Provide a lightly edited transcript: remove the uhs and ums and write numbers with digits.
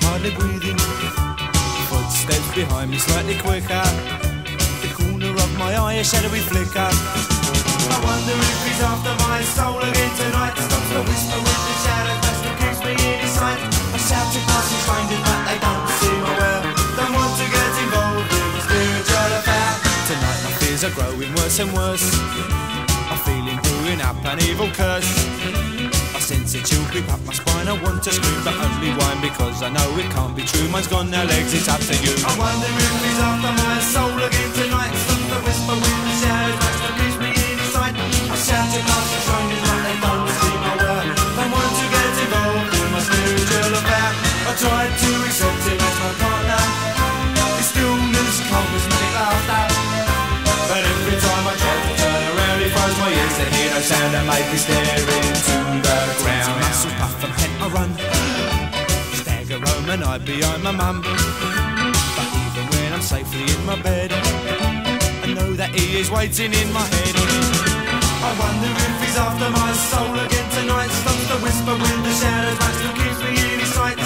hardly breathing. Footsteps behind me slightly quicker. The corner of my eye a shadowy flicker. I wonder if he's after my soul again tonight. Stops the whisper with the shadows that still keeps me in his sight. I shout to passing strangers but they don't seem aware. Don't want to get involved in a spiritual affair. Tonight my fears are growing worse and worse. I'm feeling brewing up an evil curse. I sense a chill creep up my spine. I want to scream but only whine because I know it can't be true. Mine's gone now, legs, it's up to you. I wonder if he's after my soul again tonight. Stop the whisper with the shadows that still keeps me in his sight. I shout to past the strangers but they don't see my word. Don't want to get involved in my spiritual affair. I tried to accept him as my partner. His stillness covers me laughter. But every time I try to turn around he throws my ears to hear no sound and make me stare into the ground. Muscle puff from head I run, stagger home and hide behind my mum. But even when I'm safely in my bed, I know that he is waiting in my head. I wonder if he's after my soul again tonight. Stops the whisper with the shadows, but still keeps me in his sight.